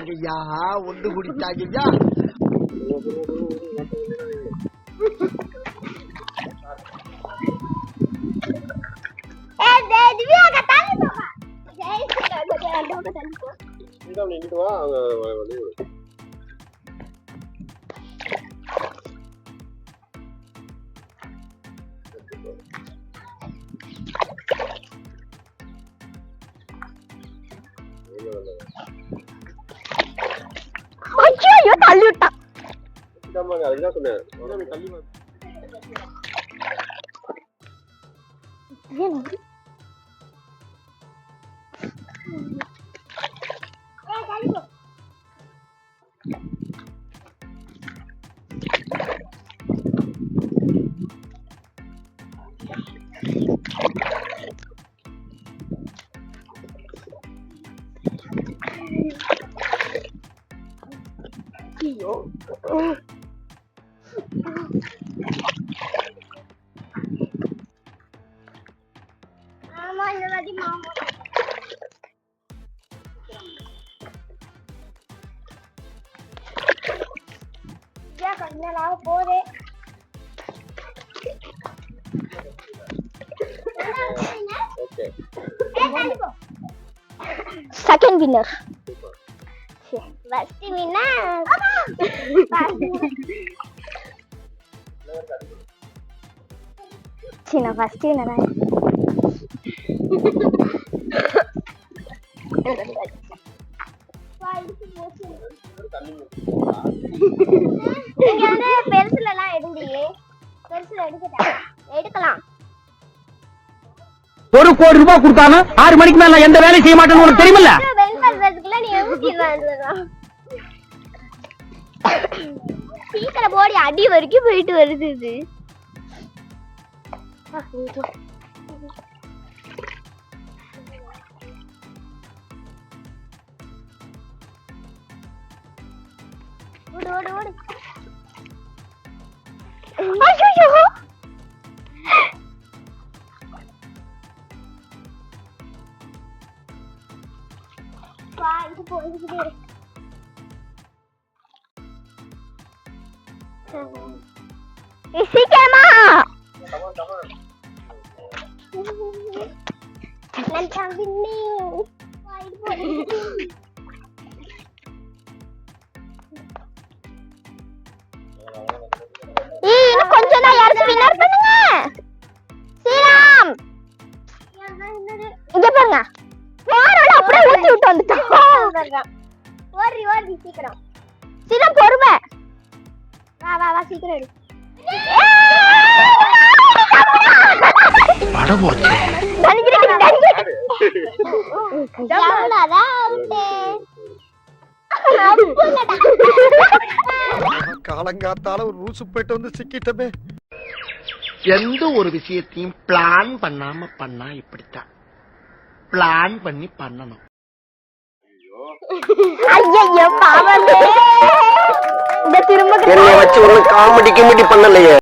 குடிச்சாங்கய்யா, ஒன்று குடிச்சாங்கய்யா. ஐயோ தள்ளி விட்டான். Second winner. First winner. Cina first winner. நீங்க வந்து பெருசுல எல்லாம் எடுங்கீங்க. பெருசுல எடுக்கலாம். 1 கோடி ரூபாய் கொடுத்தாலும் 6 மணிக்கு மேல எந்த வேலையும் செய்ய மாட்டேன்னு உனக்கு தெரியுமில்ல? சீக்கிரம் போடி, அடி வரைக்கும் போயிட்டு வருது இது. ஓடு ஓடு ஓடு. ஐயோ வா, இது போயிடுது. சீக்கிரமா இன்னும் கொஞ்சம் தான். யாருக்கு வின்னர் பண்ணுங்க. ஸ்ரீராம் இங்க பாருங்க, வாரோட அப்படியே ஊத்தி விட்டு வந்துட்டான். ஓடி ஓடி சீக்கிரம். ஸ்ரீராம் பொறுமை. வா வா வா சீக்கிரம் எடு. காலங்காத்தால ஒரு ரூசு போயிட்டு வந்து சிக்கிட்டமே. எந்த ஒரு விஷயத்தையும் பிளான் பண்ணாம பண்ணா இப்படித்தான். பிளான் பண்ணி பண்ணணும். ஐயோ பாவமே. இந்த திரும்ப என்னை வச்சு ஒண்ணு காமெடி கிமெடி பண்ணலையே.